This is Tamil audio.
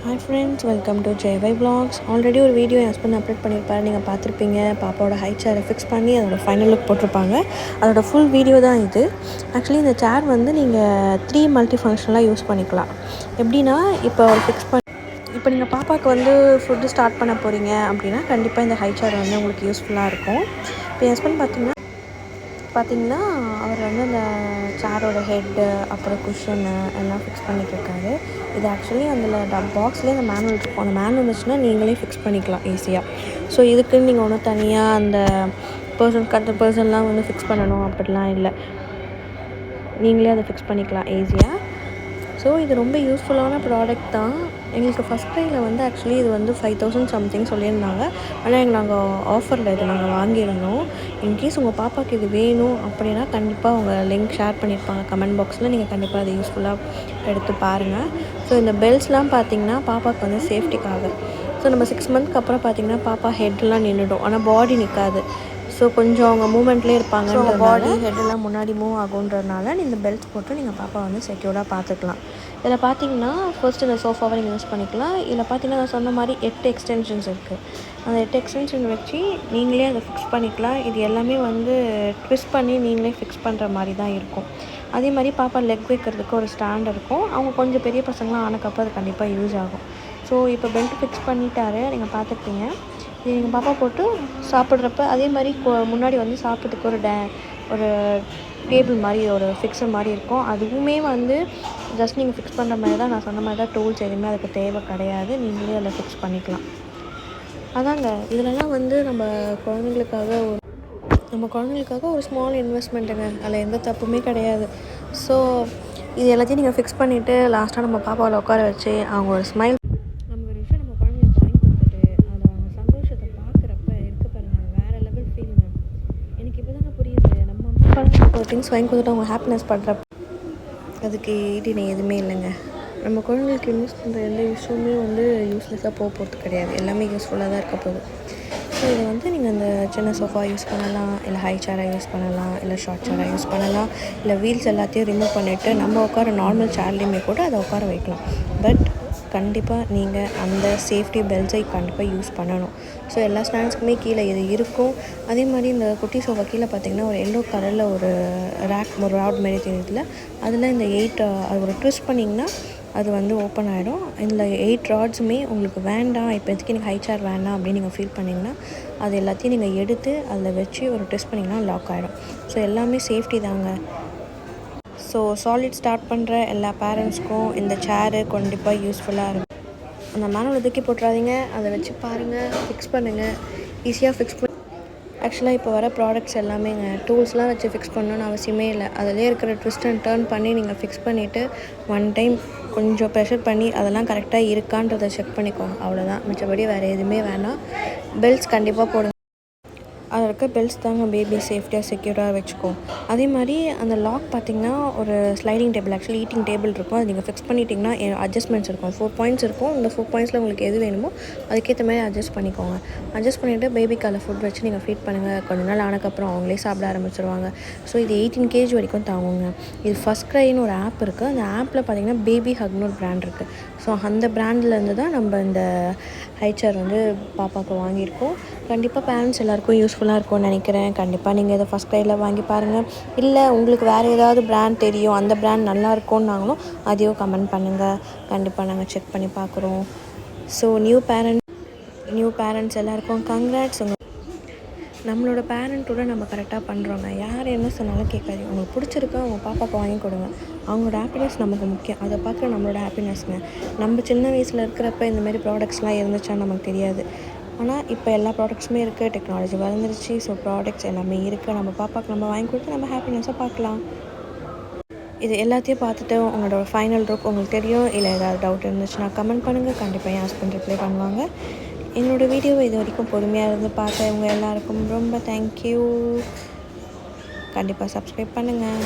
Hi friends, welcome to Jaivai vlogs. Already ஒரு வீடியோ என் ஹஸ்பண்ட் அப்லோட் பண்ணியிருப்பாரு, நீங்கள் பார்த்துருப்பீங்க. பாப்பாவோட ஹை சேரை ஃபிக்ஸ் பண்ணி அதோட ஃபைனல் லுக் போட்டிருப்பாங்க. அதோட ஃபுல் வீடியோ தான் இது. ஆக்சுவலி இந்த சேர் வந்து நீங்கள் 3 மல்டி ஃபங்க்ஷனலாக யூஸ் பண்ணிக்கலாம். எப்படின்னா, இப்போ இப்போ நீங்கள் பாப்பாவுக்கு வந்து ஃபுட்டு ஸ்டார்ட் பண்ண போகிறீங்க அப்படின்னா கண்டிப்பாக இந்த ஹை சேர் வந்து உங்களுக்கு யூஸ்ஃபுல்லாக இருக்கும். இப்போ என் ஹஸ்பண்ட் பார்த்திங்கன்னா அவர் வந்து அந்த சேரோட ஹெட்டு, அப்புறம் குஷனு எல்லாம் ஃபிக்ஸ் பண்ணிகிட்ருக்காரு. இது ஆக்சுவலி அதில் பாக்ஸ்லேயே அந்த மேனுவல் இருக்கும். அந்த மேனுவல் இருந்துச்சுன்னா நீங்களே ஃபிக்ஸ் பண்ணிக்கலாம் ஈஸியாக. ஸோ இதுக்குன்னு நீங்கள் ஒன்றும் தனியாக அந்த பர்சன்லாம் வந்து ஃபிக்ஸ் பண்ணணும் அப்படிலாம் இல்லை. நீங்களே அதை ஃபிக்ஸ் பண்ணிக்கலாம் ஈஸியாக. ஸோ இது ரொம்ப யூஸ்ஃபுல்லான ப்ராடக்ட் தான். எங்களுக்கு ஃபஸ்ட் டைமில் வந்து ஆக்சுவலி இது வந்து 5000 சம்திங் சொல்லியிருந்தாங்க. ஆனால் நாங்கள் ஆஃபரில் இது நாங்கள் வாங்கியிருந்தோம். இன்கேஸ் உங்கள் பாப்பாவுக்கு இது வேணும் அப்படின்னா கண்டிப்பாக அவங்க லிங்க் ஷேர் பண்ணியிருப்பாங்க கமெண்ட் பாக்ஸில். நீங்கள் கண்டிப்பாக அது யூஸ்ஃபுல்லாக எடுத்து பாருங்கள். ஸோ இந்த பெல்ட்ஸ்லாம் பார்த்திங்கன்னா பாப்பாவுக்கு வந்து சேஃப்டிக்காக. ஸோ நம்ம 6 மந்த்க்கு அப்புறம் பார்த்திங்கன்னா பாப்பா ஹெட்லாம் நின்றுடும், ஆனால் பாடி நிற்காது. ஸோ கொஞ்சம் அவங்க மூமெண்ட்லேயே இருப்பாங்க. பாடி ஹெட்டெல்லாம் முன்னாடி மூவ் ஆகுன்றதுனால இந்த பெல்ட்ஸ் போட்டு நீங்கள் பாப்பா வந்து செக்யூர்டாக பார்த்துக்கலாம். இதில் பார்த்தீங்கன்னா ஃபர்ஸ்ட் இந்த சோஃபாவை நீங்கள் யூஸ் பண்ணிக்கலாம். இதில் பார்த்தீங்கன்னா நான் சொன்ன மாதிரி 8 எக்ஸ்டென்ஷன்ஸ் இருக்குது. அந்த 8 எக்ஸ்டென்ஷன் வச்சு நீங்களே அதை ஃபிக்ஸ் பண்ணிக்கலாம். இது எல்லாமே வந்து ட்விஸ்ட் பண்ணி நீங்களே ஃபிக்ஸ் பண்ணுற மாதிரி தான் இருக்கும். அதே மாதிரி பாப்பா லெக் வைக்கிறதுக்கு ஒரு ஸ்டாண்ட் இருக்கும். அவங்க கொஞ்சம் பெரிய பசங்களாம் ஆனக்கப்புறம் அது கண்டிப்பாக யூஸ் ஆகும். ஸோ இப்போ பெல்ட் ஃபிக்ஸ் பண்ணிட்டாரு, நீங்கள் பார்த்துருப்பீங்க. இது எங்கள் பாப்பா போட்டு சாப்பிட்றப்ப அதே மாதிரி முன்னாடி வந்து சாப்பிட்றதுக்கு ஒரு டேபிள் மாதிரி ஒரு ஃபிக்ஸர் மாதிரி இருக்கும். அதுவுமே வந்து ஜஸ்ட் நீங்கள் ஃபிக்ஸ் பண்ணுற மாதிரி தான். நான் சொன்ன மாதிரி தான், டூல்ஸ் எதுவுமே அதுக்கு தேவை கிடையாது. நீங்களே அதில் ஃபிக்ஸ் பண்ணிக்கலாம். அதாங்க, இதிலலாம் வந்து நம்ம குழந்தைங்களுக்காக ஒரு ஸ்மால் இன்வெஸ்ட்மெண்ட்டுங்க. அதில் எந்த தப்புமே கிடையாது. ஸோ இது எல்லாத்தையும் நீங்கள் ஃபிக்ஸ் பண்ணிவிட்டு லாஸ்ட்டாக நம்ம பாப்பாவில் உட்கார வச்சு அவங்க ஒரு ஸ்மைல் திங்ஸ் வாங்கி கொடுத்துட்டு அவங்க ஹாப்பினஸ் பண்ணுறப்ப அதுக்கு ஈடினை எதுவுமே இல்லைங்க. நம்ம குழந்தைங்களுக்கு இன்வெஸ்ட் பண்ணுற எந்த விஷயமே வந்து யூஸ்லெஸ்ஸாக போகிறது கிடையாது. எல்லாமே யூஸ்ஃபுல்லாக தான் இருக்க போகுது. ஸோ இதை வந்து நீங்கள் அந்த சின்ன சோஃபா யூஸ் பண்ணலாம், இல்லை ஹை சேராக யூஸ் பண்ணலாம், இல்லை ஷார்ட் சேராக யூஸ் பண்ணலாம், இல்லை வீல்ஸ் எல்லாத்தையும் ரிமூவ் பண்ணிவிட்டு நம்ம உட்கார நார்மல் சேர்லேயுமே கூட அதை உட்கார வைக்கலாம். பட் கண்டிப்பாக நீங்கள் அந்த சேஃப்டி பெல்ட்ஸை கண்டிப்பாக யூஸ் பண்ணணும். ஸோ எல்லா ஸ்டாண்ட்ஸ்க்குமே கீழே இது இருக்கும். அதே மாதிரி இந்த குட்டி சோஃபா கீழே பார்த்திங்கன்னா ஒரு எல்லோ கலரில் ஒரு ராட் மாரி தெரியுதுல, அதில் இந்த 8 அது ஒரு ட்விஸ்ட் பண்ணிங்கன்னா அது வந்து ஓப்பன் ஆகிடும். இதில் 8 ராட்ஸுமே உங்களுக்கு வேண்டாம், இப்போ எதுக்கு எனக்கு ஹை சேர் வேண்டாம் அப்படின்னு நீங்கள் ஃபீல் பண்ணிங்கன்னா அது எல்லாத்தையும் நீங்கள் எடுத்து அதில் வச்சு ஒரு ட்விஸ்ட் பண்ணிங்கன்னா லாக் ஆகிடும். ஸோ எல்லாமே சேஃப்டி தாங்க. ஸோ சாலிட் ஸ்டார்ட் பண்ணுற எல்லா பேரண்ட்ஸ்க்கும் இந்த சேரு கண்டிப்பாக யூஸ்ஃபுல்லாக இருக்கும். அந்த மேனுவல் தூக்கி போட்டுறாதீங்க, அதை வச்சு பாருங்கள், ஃபிக்ஸ் பண்ணுங்கள், ஈஸியாக ஃபிக்ஸ் பண்ணி. ஆக்சுவலாக இப்போ வர ப்ராடக்ட்ஸ் எல்லாமேங்க டூல்ஸ்லாம் வச்சு ஃபிக்ஸ் பண்ணணுன்னு அவசியமே இல்லை. அதிலே இருக்கிற ட்விஸ்ட் அண்ட் டர்ன் பண்ணி நீங்கள் ஃபிக்ஸ் பண்ணிவிட்டு ஒன் டைம் கொஞ்சம் ப்ரெஷர் பண்ணி அதெல்லாம் கரெக்டாக இருக்கான்றதை செக் பண்ணிக்கோங்க. அவ்வளோதான், மிச்சபடி வேறு எதுவுமே வேணாம். பெல்ட்ஸ் கண்டிப்பாக போடுங்க. அதில் இருக்க பெல்ட்ஸ் தாங்க பேபி சேஃப்டியாக செக்யூராக வச்சுக்கோம். அதே மாதிரி அந்த லாக் பார்த்திங்கன்னா ஒரு sliding table, actually eating table இருக்கும். அது நீங்கள் ஃபிக்ஸ் பண்ணிட்டிங்கன்னா அட்ஜஸ்ட்மெண்ட்ஸ் இருக்கும். 4 பாயிண்ட்ஸ் இருக்கும். இந்த 4 பாயிண்ட்ஸில் உங்களுக்கு எது வேணுமோ அதுக்கேற்ற மாதிரி அட்ஜஸ்ட் பண்ணிக்கோங்க. அட்ஜஸ்ட் பண்ணிவிட்டு பேபிக்கு அதில் ஃபுட் வச்சு நீங்கள் ஃபீட் பண்ணுங்கள். கொஞ்ச நாள் ஆனக்கப்புறம் அவங்களே சாப்பிட ஆரம்பிச்சிருவாங்க. ஸோ இது 18 kg வரைக்கும் தாங்குங்க. இது ஃபர்ஸ்ட் க்ரைன்னு ஒரு ஆப் இருக்குது. அந்த ஆப்பில் பார்த்திங்கன்னா பேபி ஹக்னு ஒரு பிராண்ட் இருக்குது. ஸோ அந்த பிராண்ட்லேருந்து தான் நம்ம இந்த ஹை சேர் வந்து பாப்பாவுக்கு வாங்கியிருக்கோம். கண்டிப்பாக பேரண்ட்ஸ் எல்லாேருக்கும் யூஸ்ஃபுல்லாக இருக்கும்னு நினைக்கிறேன். கண்டிப்பாக நீங்கள் இதை ஃபஸ்ட் க்ரையில் வாங்கி பாருங்கள். இல்லை உங்களுக்கு வேறு ஏதாவது பிராண்ட் தெரியும், அந்த பிராண்ட் நல்லா இருக்கும்னாங்களும் அதையும் கமெண்ட் பண்ணுங்கள். கண்டிப்பாக நாங்கள் செக் பண்ணி பார்க்குறோம். ஸோ நியூ பேரண்ட்ஸ் எல்லாேருக்கும் கங்க்ராட்ஸ். நம்மளோட பேரண்ட்டோட நம்ம கரெக்டாக பண்ணுறோங்க. யார் என்ன சொன்னாலும் கேட்காதீங்க. உங்களுக்கு பிடிச்சிருக்கா அவங்க பாப்பாவுக்கு வாங்கி கொடுங்க. அவங்களோட ஹாப்பினஸ் நமக்கு முக்கியம். அதை பார்க்குற நம்மளோட ஹாப்பினஸ்ங்க. நம்ம சின்ன வயசில் இருக்கிறப்ப இந்தமாரி ப்ராடக்ட்ஸ்லாம் இருந்துச்சான்னு நமக்கு தெரியாது. ஆனால் இப்போ எல்லா ப்ராடக்ட்ஸுமே இருக்குது, டெக்னாலஜி வளர்ந்துருச்சு. ஸோ ப்ராடக்ட்ஸ் எல்லாமே இருக்குது. நம்ம பாப்பாவுக்கு நம்ம வாங்கி கொடுத்து நம்ம ஹாப்பினஸாக பார்க்கலாம். இது எல்லாத்தையும் பார்த்துட்டு உங்களோட ஃபைனல் லுக் உங்களுக்கு தெரியும். இல்லை ஏதாவது டவுட் இருந்துச்சுன்னா கமெண்ட் பண்ணுங்கள். கண்டிப்பாக என் ஹஸ்பண்ட் ரிப்ளை பண்ணுவாங்க. என்னோடய வீடியோவை இது வரைக்கும் பொறுமையாக இருந்து பார்த்தவங்க எல்லாருக்கும் ரொம்ப தேங்க்யூ. கண்டிப்பாக சப்ஸ்கிரைப் பண்ணுங்கள்.